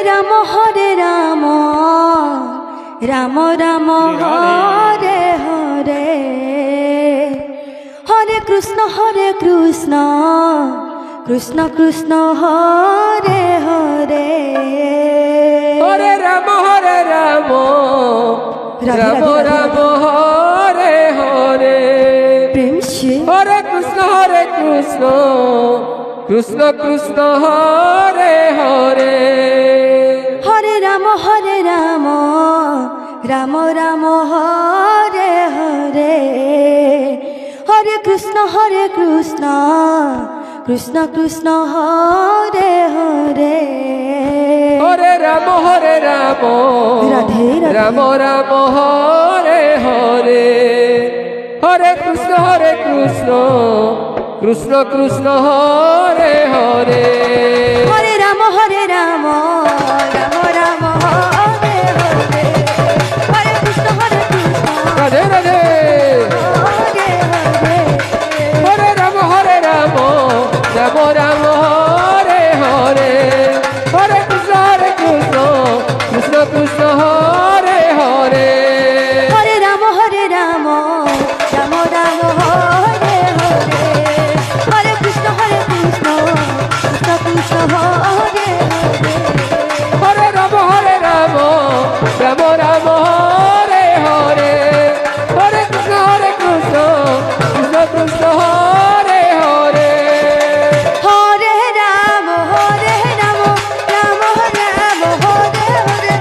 Ram হরে Ram Ram Ram Hare Hare Hare Krishna Krishna Krishna Hare Hare Hare Ram Ram Ram Hare Hare প্রেম সে হরে Krishna Krishna Krishna Hare Hare Hare Ram Ram Ram Hare Hare Hare Krishna Krishna Krishna Hare Hare Hare Ram Radhe Ram Ram Hare Hare Hare Krishna Krishna Krishna Hare Hare Hare Ram Ram Ram Hare Hare Hare Krishna Radhe Radhe Hare Hare Hare Ram Ram Ram Hare Hare Hare Krishna Krishna Krishna Hare Hare Hare Ram Ram Ram Ram Hare Hare Hare Krishna Krishna Krishna Hare Hare Hare Ram Ram Ram Hare Hare Hare Krishna Krishna Krishna Hare Hare Hare Ram Ram Ram Hare Hare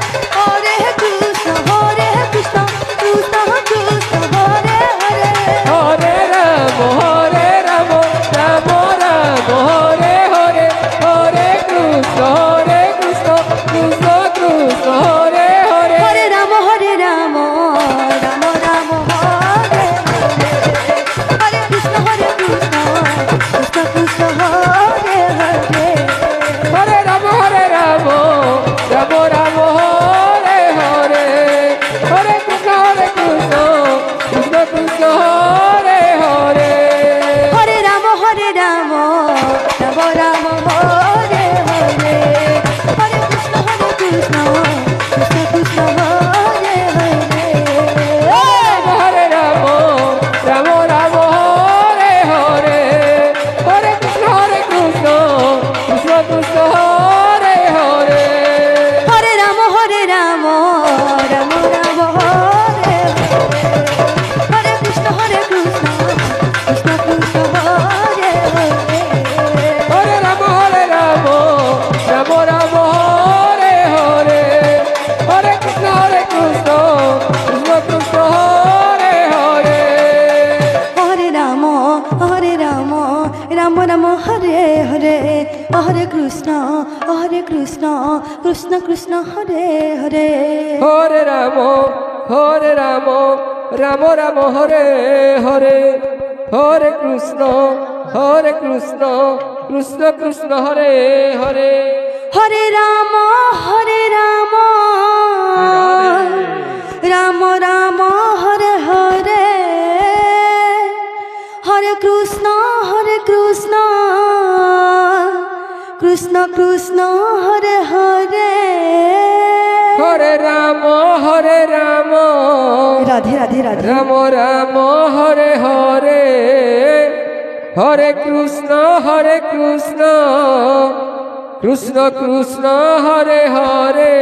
Hare Krishna Krishna Krishna Hare Hare Hare Ram Ram Ram Hare Hare Hare Krishna Krishna Krishna Hare Hare Hare Ram Ram Ram Hare Hare Hare Krishna Krishna Krishna Hare Hare Hare Ram Ram Ram Hare Hare Hare Krishna Krishna Krishna Hare Hare Hare Ram Ram Ram Hare Hare Hare Krishna Krishna Krishna Hare Hare Hare Ram Ram Hare Hare Hare Krishna Krishna Krishna Hare Hare Hare Ram Ram Ram Hare Hare Hare Krishna Krishna Krishna Hare Hare Hare Ram Ram Ram Hare Hare Hare Krishna Krishna Krishna Hare Hare Hare Ram Ram Ram Hare Hare Hare Krishna Krishna Krishna Hare Hare Hare Ram Ram Ram Hare Hare Hare Krishna Krishna Krishna Hare Hare Hare Ram Ram Ram Hare Hare Hare Krishna Krishna Krishna Hare Hare Hare Ram Radhe Radhe Radhe Ram Ram Hare Hare Hare Krishna Krishna Krishna Hare Hare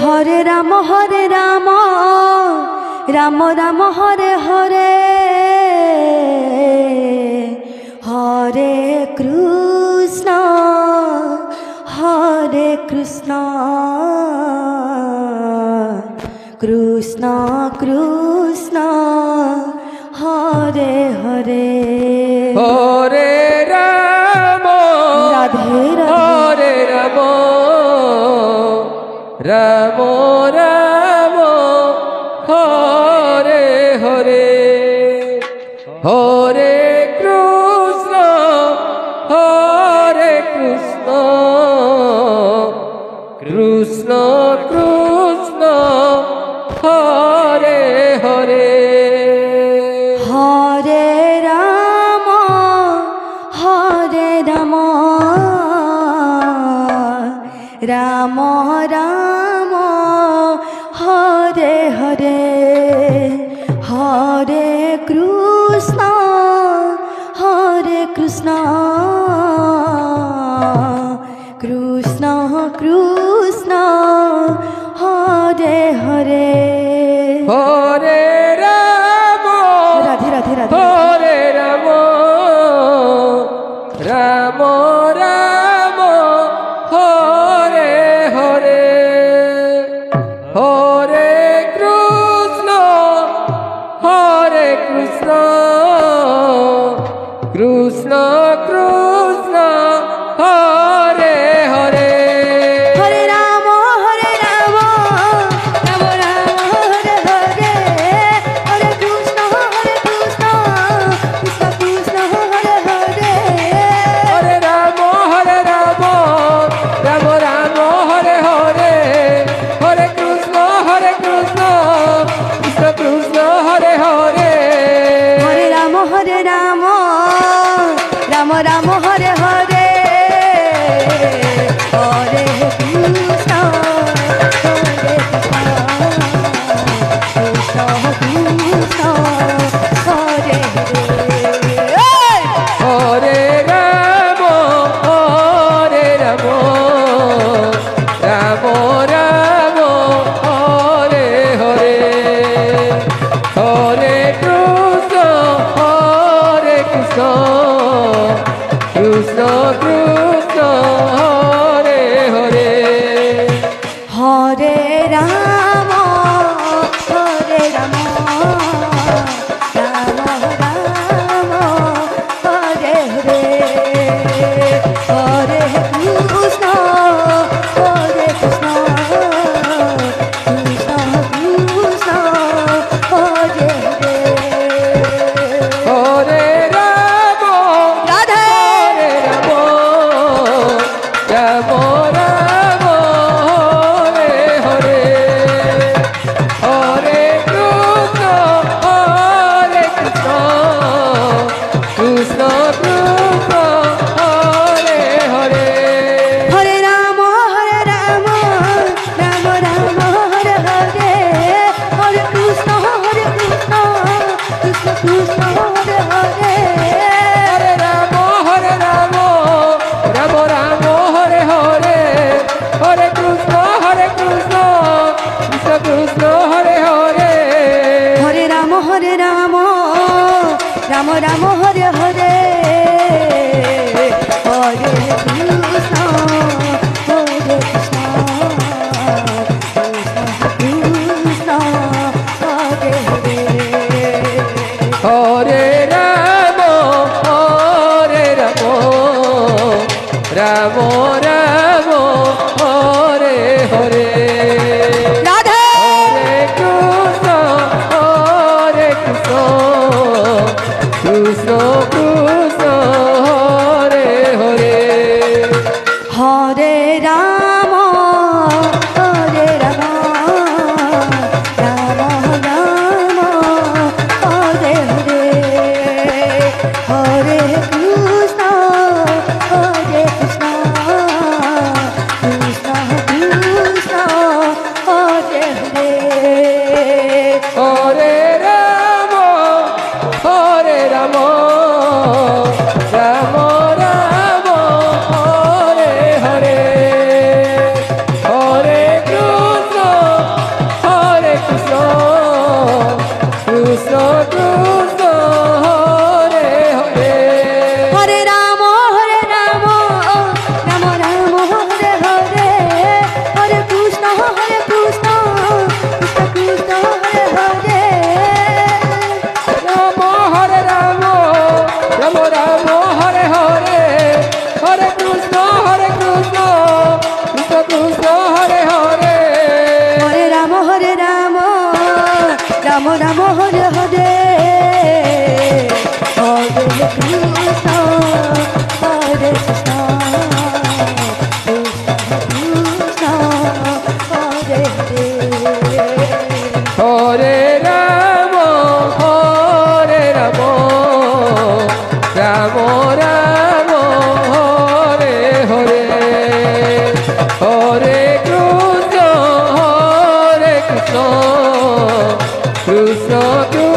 Hare Ram Ram Ram Hare Hare Hare Krishna Krishna Krishna Hare Hare Hare Ram Radhe Radhe হরে Ram Ram Ram Hare Hare Hare Krishna Krishna Krishna Hare Hare Hare Ram Ram Ram Hare Hare Hare Krishna Krishna Krishna Hare Hare Hare Ram Radhe Radhe Radhe হরে Ram Ram Ram Hare Hare Hare Krishna Krishna Krishna Hare Hare Hare Ram Ram Ram Hare Hare Hare Krishna Krishna Krishna Hare Hare Hare Ram Ram Ram Hare Hare Hare Krishna Krishna Krishna Hare Hare Hare Ram Ram Ram Hare Hare Hare Krishna Krishna Krishna Hare Hare Hare Ram Ram Ram Hare Hare Hare Krishna Krishna Krishna Hare Hare Hare Ram Ram Ram Hare Hare Hare Krishna Krishna Krishna Hare Hare Hare Ram Radhe হরে Ram Ram Hare Hare Hare Krishna Krishna Hare Hare Hare Ram Ram Ram Hare Hare Hare Krishna Krishna Krishna Hare Hare Hare Ram Ram Ram Hare Hare Hare Krishna Krishna Krishna Hare Hare Hare Ram Ram Hare Hare Hare Krishna Krishna Krishna Hare Hare Hare Ram Ram Ram Hare Hare Radhe হরে Krishna Krishna Krishna Hare Hare Hare Ram Ram Ram Hare Hare Hare Krishna Krishna Krishna Krishna Hare Hare Hare Ram Ram Ram Hare Hare Hare Krishna Krishna Krishna Hare Hare Hare Ram Ram Ram Hare Hare Hare Krishna Krishna Krishna Hare Hare Ram হরে Ram Ram Hare Hare Hare Krishna Krishna Krishna Hare Hare Hare Ram Ram Ram Hare Hare Hare Krishna হরে Krishna Krishna Hare Hare Hare Ram Ram Ram Hare Hare Hare Krishna Krishna